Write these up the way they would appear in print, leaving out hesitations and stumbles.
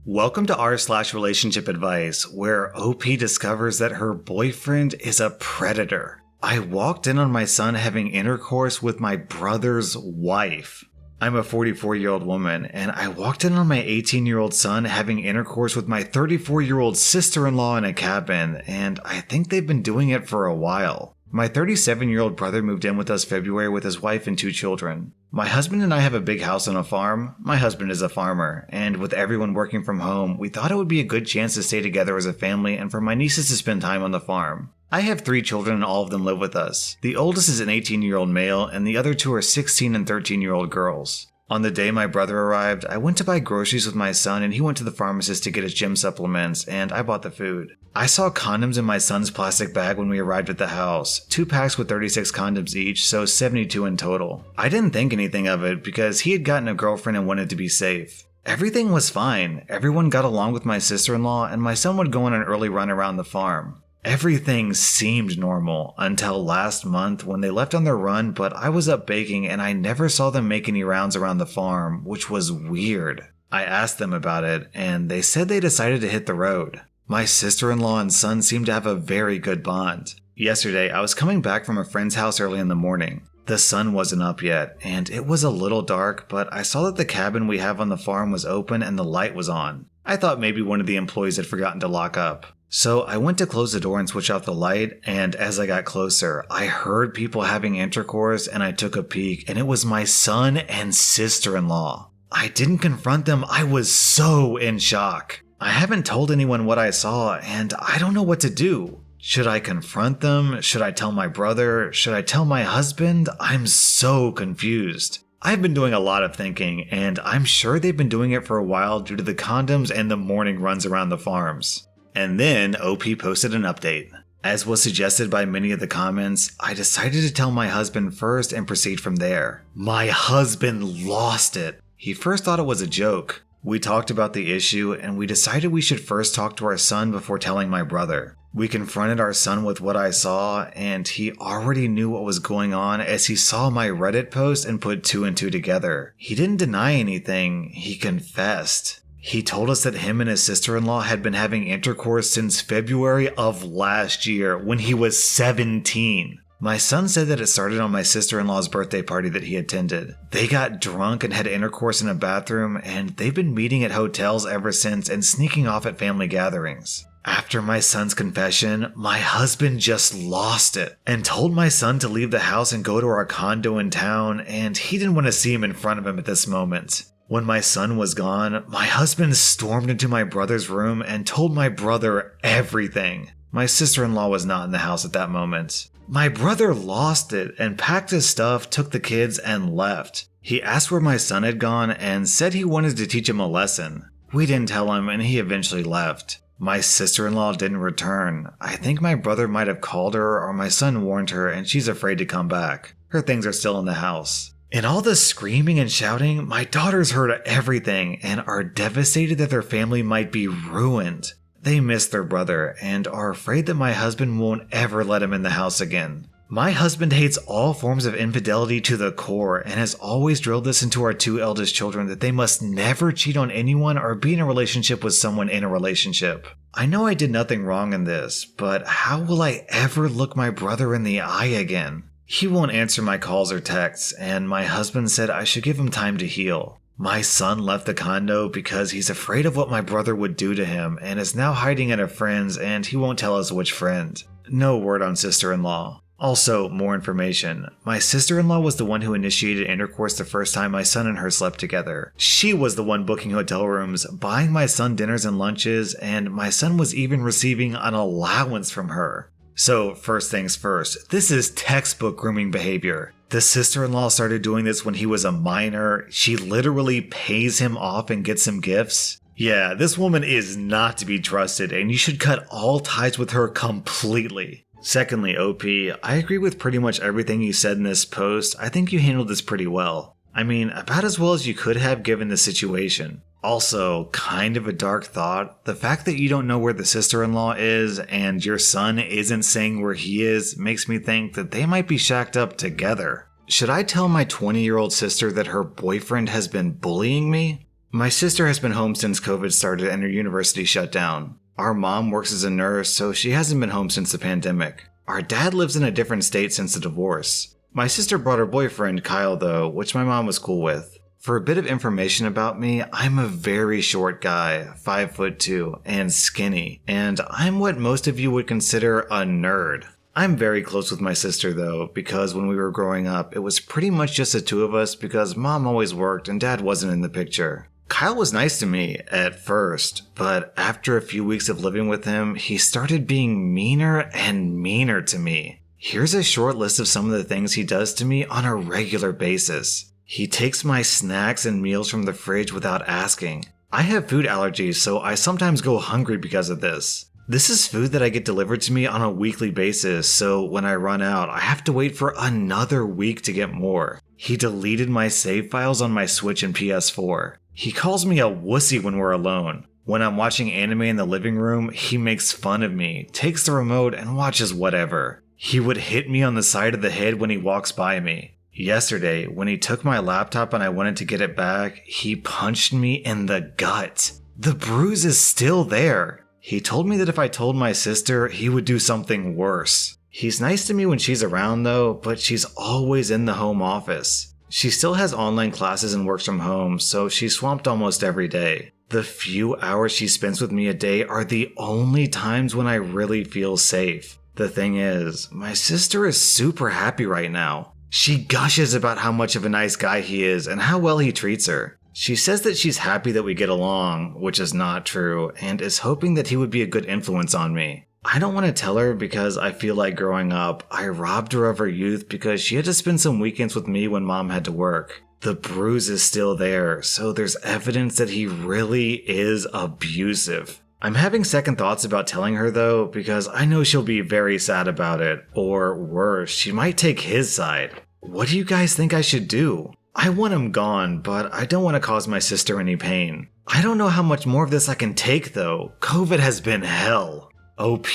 Welcome to r/slash relationship advice, where OP discovers that her boyfriend is a predator. I walked in on my son having intercourse with my brother's wife. I'm a 44-year-old woman, and I walked in on my 18-year-old son having intercourse with my 34-year-old sister-in-law in a cabin, and I think they've been doing it for a while. My 37-year-old brother moved in with us February with his wife and 2 children. My husband and I have a big house on a farm. My husband is a farmer, and with everyone working from home, we thought it would be a good chance to stay together as a family and for my nieces to spend time on the farm. I have 3 children and all of them live with us. The oldest is an 18-year-old male, and the other 2 are 16 and 13-year-old girls. On the day my brother arrived, I went to buy groceries with my son and he went to the pharmacist to get his gym supplements, and I bought the food. I saw condoms in my son's plastic bag when we arrived at the house, 2 packs with 36 condoms each, so 72 in total. I didn't think anything of it because he had gotten a girlfriend and wanted to be safe. Everything was fine. Everyone got along with my sister-in-law, and my son would go on an early run around the farm. Everything seemed normal until last month when they left on their run, but I was up baking and I never saw them make any rounds around the farm, which was weird. I asked them about it, and they said they decided to hit the road. My sister-in-law and son seemed to have a very good bond. Yesterday, I was coming back from a friend's house early in the morning. The sun wasn't up yet, and it was a little dark, but I saw that the cabin we have on the farm was open and the light was on. I thought maybe one of the employees had forgotten to lock up. So I went to close the door and switch off the light, and as I got closer, I heard people having intercourse and I took a peek, and it was my son and sister-in-law. I didn't confront them. I was so in shock. I haven't told anyone what I saw, and I don't know what to do. Should I confront them? Should I tell my brother? Should I tell my husband? I'm so confused. I've been doing a lot of thinking, and I'm sure they've been doing it for a while due to the condoms and the morning runs around the farms. And then OP posted an update. As was suggested by many of the comments, I decided to tell my husband first and proceed from there. My husband lost it. He first thought it was a joke. We talked about the issue and we decided we should first talk to our son before telling my brother. We confronted our son with what I saw, and he already knew what was going on as he saw my Reddit post and put 2 and 2 together. He didn't deny anything, he confessed. He told us that him and his sister-in-law had been having intercourse since February of last year when he was 17. My son said that it started on my sister-in-law's birthday party that he attended. They got drunk and had intercourse in a bathroom, and they've been meeting at hotels ever since and sneaking off at family gatherings. After my son's confession, my husband just lost it and told my son to leave the house and go to our condo in town, and he didn't want to see him in front of him at this moment. When my son was gone, my husband stormed into my brother's room and told my brother everything. My sister-in-law was not in the house at that moment. My brother lost it and packed his stuff, took the kids, and left. He asked where my son had gone and said he wanted to teach him a lesson. We didn't tell him, and he eventually left. My sister-in-law didn't return. I think my brother might have called her or my son warned her and she's afraid to come back. Her things are still in the house. In all the screaming and shouting, my daughters heard everything and are devastated that their family might be ruined. They miss their brother and are afraid that my husband won't ever let him in the house again. My husband hates all forms of infidelity to the core and has always drilled this into our 2 eldest children that they must never cheat on anyone or be in a relationship with someone in a relationship. I know I did nothing wrong in this, but how will I ever look my brother in the eye again? He won't answer my calls or texts, and my husband said I should give him time to heal. My son left the condo because he's afraid of what my brother would do to him and is now hiding at a friend's, and he won't tell us which friend. No word on sister-in-law. Also, more information. My sister-in-law was the one who initiated intercourse the first time my son and her slept together. She was the one booking hotel rooms, buying my son dinners and lunches, and my son was even receiving an allowance from her. So, first things first, this is textbook grooming behavior. The sister-in-law started doing this when he was a minor. She literally pays him off and gets him gifts. Yeah, this woman is not to be trusted, and you should cut all ties with her completely. Secondly, OP, I agree with pretty much everything you said in this post. I think you handled this pretty well. I mean, about as well as you could have given the situation. Also, kind of a dark thought, the fact that you don't know where the sister-in-law is and your son isn't saying where he is makes me think that they might be shacked up together. Should I tell my 20-year-old sister that her boyfriend has been bullying me? My sister has been home since COVID started and her university shut down. Our mom works as a nurse, so she hasn't been home since the pandemic. Our dad lives in a different state since the divorce. My sister brought her boyfriend, Kyle, though, which my mom was cool with. For a bit of information about me, I'm a very short guy, 5'2", and skinny, and I'm what most of you would consider a nerd. I'm very close with my sister though, because when we were growing up, it was pretty much just the two of us because mom always worked and dad wasn't in the picture. Kyle was nice to me at first, but after a few weeks of living with him, he started being meaner and meaner to me. Here's a short list of some of the things he does to me on a regular basis. He takes my snacks and meals from the fridge without asking. I have food allergies, so I sometimes go hungry because of this. This is food that I get delivered to me on a weekly basis, so when I run out, I have to wait for another week to get more. He deleted my save files on my Switch and PS4. He calls me a wussy when we're alone. When I'm watching anime in the living room, he makes fun of me, takes the remote, and watches whatever. He would hit me on the side of the head when he walks by me. Yesterday, when he took my laptop and I wanted to get it back, he punched me in the gut. The bruise is still there. He told me that if I told my sister, he would do something worse. He's nice to me when she's around though, but she's always in the home office. She still has online classes and works from home, so she's swamped almost every day. The few hours she spends with me a day are the only times when I really feel safe. The thing is, my sister is super happy right now. She gushes about how much of a nice guy he is and how well he treats her. She says that she's happy that we get along, which is not true, and is hoping that he would be a good influence on me. I don't want to tell her because I feel like growing up, I robbed her of her youth because she had to spend some weekends with me when mom had to work. The bruise is still there, so there's evidence that he really is abusive. I'm having second thoughts about telling her though, because I know she'll be very sad about it, or worse, she might take his side. What do you guys think I should do? I want him gone, but I don't want to cause my sister any pain. I don't know how much more of this I can take though. COVID has been hell. OP,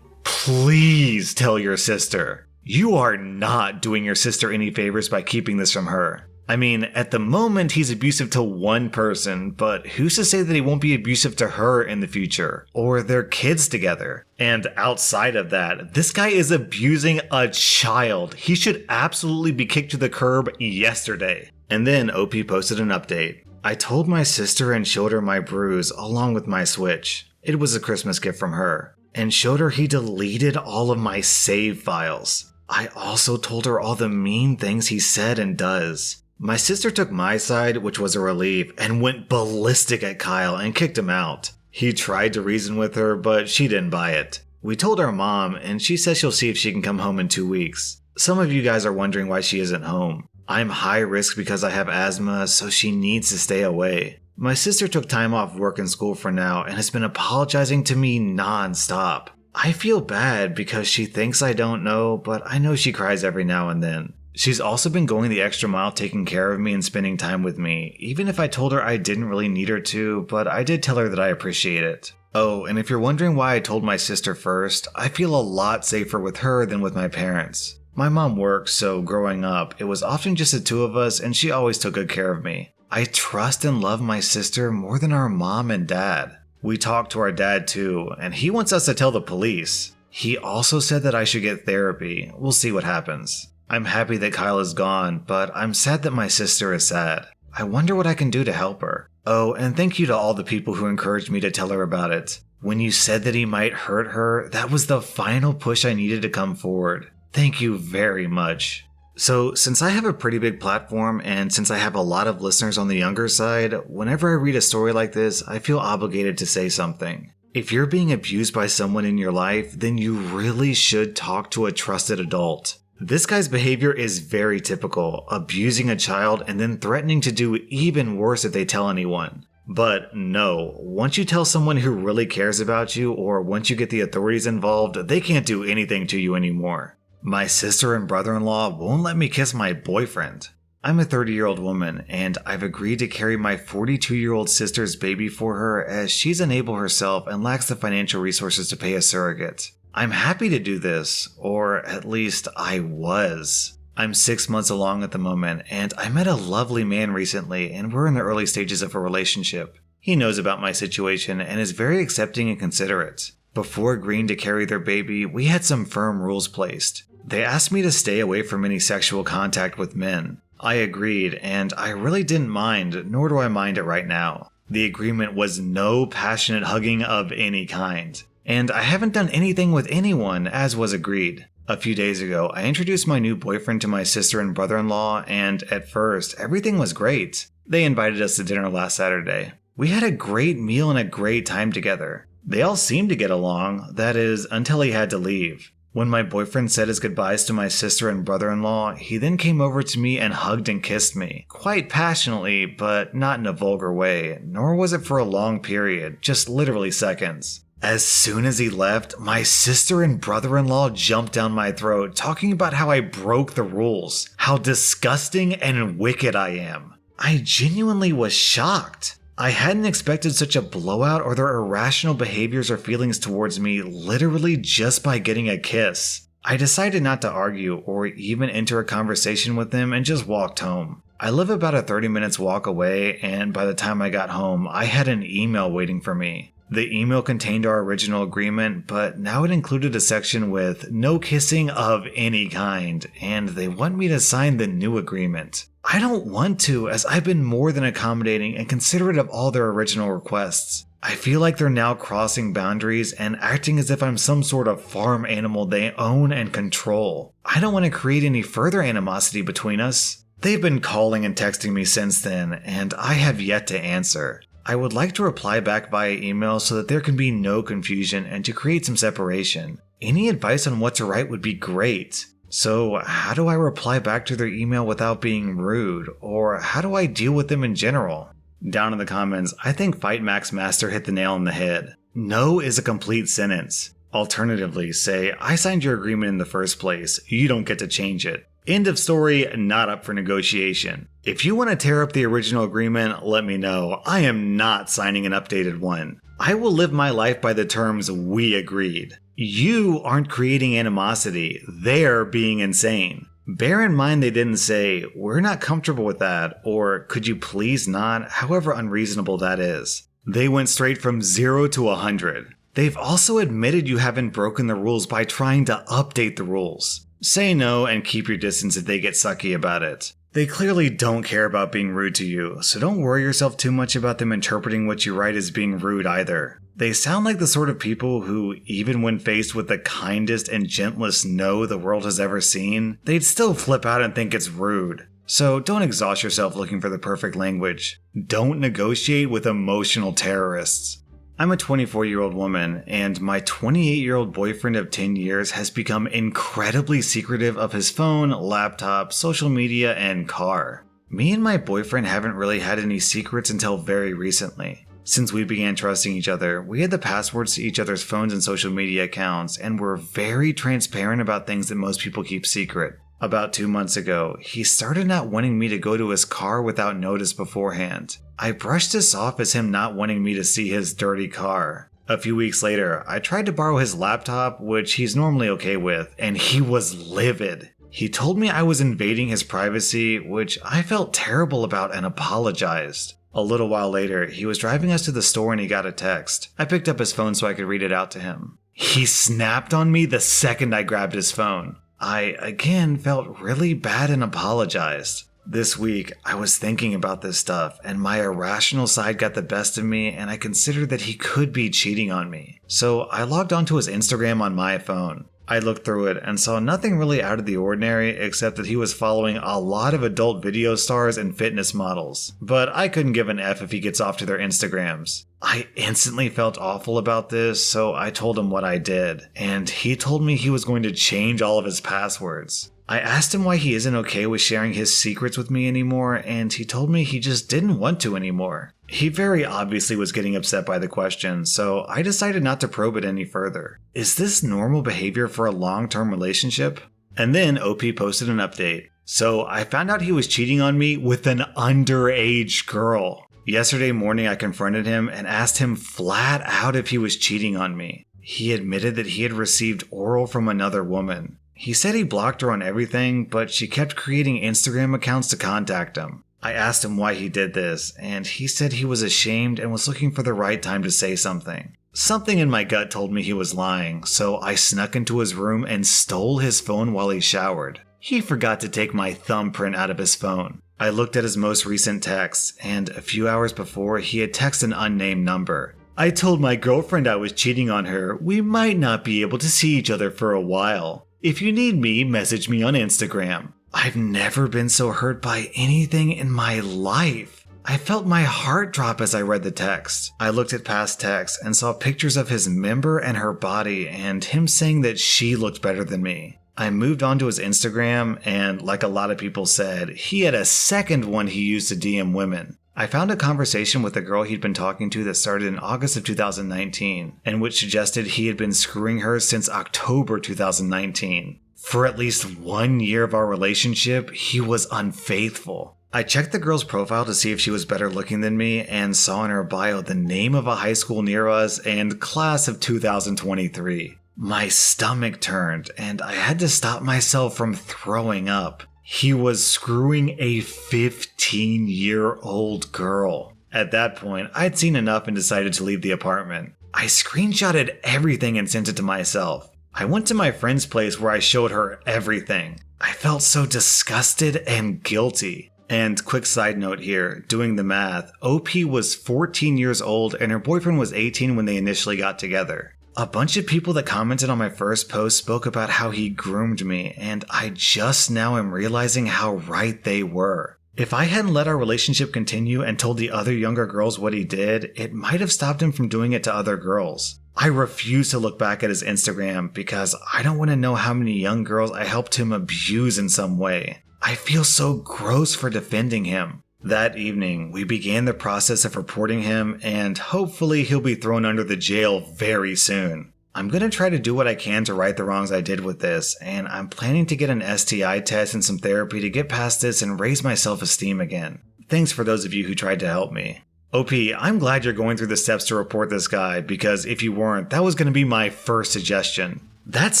please tell your sister. You are not doing your sister any favors by keeping this from her. I mean, at the moment he's abusive to one person, but who's to say that he won't be abusive to her in the future? Or their kids together? And outside of that, this guy is abusing a child. He should absolutely be kicked to the curb yesterday. And then OP posted an update. I told my sister and showed her my bruise along with my Switch. It was a Christmas gift from her. And showed her he deleted all of my save files. I also told her all the mean things he said and does. My sister took my side, which was a relief, and went ballistic at Kyle and kicked him out. He tried to reason with her, but she didn't buy it. We told our mom, and she says she'll see if she can come home in 2 weeks. Some of you guys are wondering why she isn't home. I'm high risk because I have asthma, so she needs to stay away. My sister took time off work and school for now and has been apologizing to me non-stop. I feel bad because she thinks I don't know, but I know she cries every now and then. She's also been going the extra mile taking care of me and spending time with me, even if I told her I didn't really need her to, but I did tell her that I appreciate it. Oh, and if you're wondering why I told my sister first, I feel a lot safer with her than with my parents. My mom works, so growing up, it was often just the two of us and she always took good care of me. I trust and love my sister more than our mom and dad. We talked to our dad too, and he wants us to tell the police. He also said that I should get therapy. We'll see what happens. I'm happy that Kyle is gone, but I'm sad that my sister is sad. I wonder what I can do to help her. Oh, and thank you to all the people who encouraged me to tell her about it. When you said that he might hurt her, that was the final push I needed to come forward. Thank you very much. So, since I have a pretty big platform and since I have a lot of listeners on the younger side, whenever I read a story like this, I feel obligated to say something. If you're being abused by someone in your life, then you really should talk to a trusted adult. This guy's behavior is very typical, abusing a child and then threatening to do even worse if they tell anyone. But no, once you tell someone who really cares about you or once you get the authorities involved, they can't do anything to you anymore. My sister and brother-in-law won't let me kiss my boyfriend. I'm a 30-year-old woman, and I've agreed to carry my 42-year-old sister's baby for her as she's unable herself and lacks the financial resources to pay a surrogate. I'm happy to do this, or at least I was. I'm 6 months along at the moment, and I met a lovely man recently, and we're in the early stages of a relationship. He knows about my situation and is very accepting and considerate. Before agreeing to carry their baby, we had some firm rules placed. They asked me to stay away from any sexual contact with men. I agreed, and I really didn't mind, nor do I mind it right now. The agreement was no passionate hugging of any kind. And I haven't done anything with anyone, as was agreed. A few days ago, I introduced my new boyfriend to my sister and brother-in-law, and at first, everything was great. They invited us to dinner last Saturday. We had a great meal and a great time together. They all seemed to get along, that is, until he had to leave. When my boyfriend said his goodbyes to my sister and brother-in-law, he then came over to me and hugged and kissed me. Quite passionately, but not in a vulgar way, nor was it for a long period, just literally seconds. As soon as he left, my sister and brother-in-law jumped down my throat, talking about how I broke the rules, how disgusting and wicked I am. I genuinely was shocked. I hadn't expected such a blowout or their irrational behaviors or feelings towards me literally just by getting a kiss. I decided not to argue or even enter a conversation with them and just walked home. I live about a 30 minutes walk away, and by the time I got home, I had an email waiting for me. The email contained our original agreement, but now it included a section with no kissing of any kind, and they want me to sign the new agreement. I don't want to, as I've been more than accommodating and considerate of all their original requests. I feel like they're now crossing boundaries and acting as if I'm some sort of farm animal they own and control. I don't want to create any further animosity between us. They've been calling and texting me since then, and I have yet to answer. I would like to reply back via email so that there can be no confusion and to create some separation. Any advice on what to write would be great. So how do I reply back to their email without being rude, or how do I deal with them in general? Down in the comments, I think Fight Max Master hit the nail on the head. No is a complete sentence. Alternatively, say, I signed your agreement in the first place, you don't get to change it. End of story, not up for negotiation. If you want to tear up the original agreement, let me know. I am not signing an updated one. I will live my life by the terms we agreed. You aren't creating animosity, they're being insane. Bear in mind they didn't say, we're not comfortable with that, or could you please not, however unreasonable that is. They went straight from 0 to 100. They've also admitted you haven't broken the rules by trying to update the rules. Say no and keep your distance if they get sucky about it. They clearly don't care about being rude to you, so don't worry yourself too much about them interpreting what you write as being rude either. They sound like the sort of people who, even when faced with the kindest and gentlest no the world has ever seen, they'd still flip out and think it's rude. So don't exhaust yourself looking for the perfect language. Don't negotiate with emotional terrorists. I'm a 24-year-old woman, and my 28-year-old boyfriend of 10 years has become incredibly secretive of his phone, laptop, social media, and car. Me and my boyfriend haven't really had any secrets until very recently. Since we began trusting each other, we had the passwords to each other's phones and social media accounts, and were very transparent about things that most people keep secret. About 2 months ago, he started not wanting me to go to his car without notice beforehand. I brushed this off as him not wanting me to see his dirty car. A few weeks later, I tried to borrow his laptop, which he's normally okay with, and he was livid. He told me I was invading his privacy, which I felt terrible about and apologized. A little while later, he was driving us to the store and he got a text. I picked up his phone so I could read it out to him. He snapped on me the second I grabbed his phone. I, again, felt really bad and apologized. This week, I was thinking about this stuff, and my irrational side got the best of me, and I considered that he could be cheating on me. So I logged onto his Instagram on my phone. I looked through it and saw nothing really out of the ordinary except that he was following a lot of adult video stars and fitness models. But I couldn't give an F if he gets off to their Instagrams. I instantly felt awful about this, so I told him what I did, and he told me he was going to change all of his passwords. I asked him why he isn't okay with sharing his secrets with me anymore, and he told me he just didn't want to anymore. He very obviously was getting upset by the question, so I decided not to probe it any further. Is this normal behavior for a long-term relationship? And then OP posted an update. So I found out he was cheating on me with an underage girl. Yesterday morning I confronted him and asked him flat out if he was cheating on me. He admitted that he had received oral from another woman. He said he blocked her on everything, but she kept creating Instagram accounts to contact him. I asked him why he did this, and he said he was ashamed and was looking for the right time to say something. Something in my gut told me he was lying, so I snuck into his room and stole his phone while he showered. He forgot to take my thumbprint out of his phone. I looked at his most recent texts, and a few hours before, he had texted an unnamed number. I told my girlfriend I was cheating on her. We might not be able to see each other for a while. If you need me, message me on Instagram. I've never been so hurt by anything in my life. I felt my heart drop as I read the text. I looked at past texts and saw pictures of his member and her body and him saying that she looked better than me. I moved on to his Instagram and, like a lot of people said, he had a second one he used to DM women. I found a conversation with a girl he'd been talking to that started in August of 2019, and which suggested he had been screwing her since October 2019. For at least 1 year of our relationship, he was unfaithful. I checked the girl's profile to see if she was better looking than me and saw in her bio the name of a high school near us and class of 2023. My stomach turned and I had to stop myself from throwing up. He was screwing a 15-year-old girl. At that point, I'd seen enough and decided to leave the apartment. I screenshotted everything and sent it to myself. I went to my friend's place where I showed her everything. I felt so disgusted and guilty. And quick side note here, doing the math, OP was 14 years old and her boyfriend was 18 when they initially got together. A bunch of people that commented on my first post spoke about how he groomed me, and I just now am realizing how right they were. If I hadn't let our relationship continue and told the other younger girls what he did, it might have stopped him from doing it to other girls. I refuse to look back at his Instagram because I don't want to know how many young girls I helped him abuse in some way. I feel so gross for defending him. That evening, we began the process of reporting him, and hopefully he'll be thrown under the jail very soon. I'm going to try to do what I can to right the wrongs I did with this, and I'm planning to get an STI test and some therapy to get past this and raise my self-esteem again. Thanks for those of you who tried to help me. OP, I'm glad you're going through the steps to report this guy, because if you weren't, that was going to be my first suggestion. That's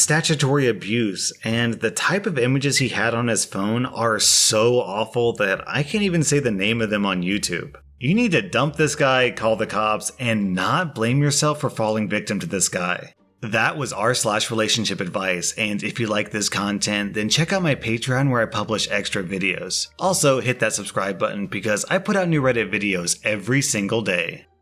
statutory abuse, and the type of images he had on his phone are so awful that I can't even say the name of them on YouTube. You need to dump this guy, call the cops, and not blame yourself for falling victim to this guy. That was r/slash relationship advice, and if you like this content, then check out my Patreon where I publish extra videos. Also, hit that subscribe button because I put out new Reddit videos every single day.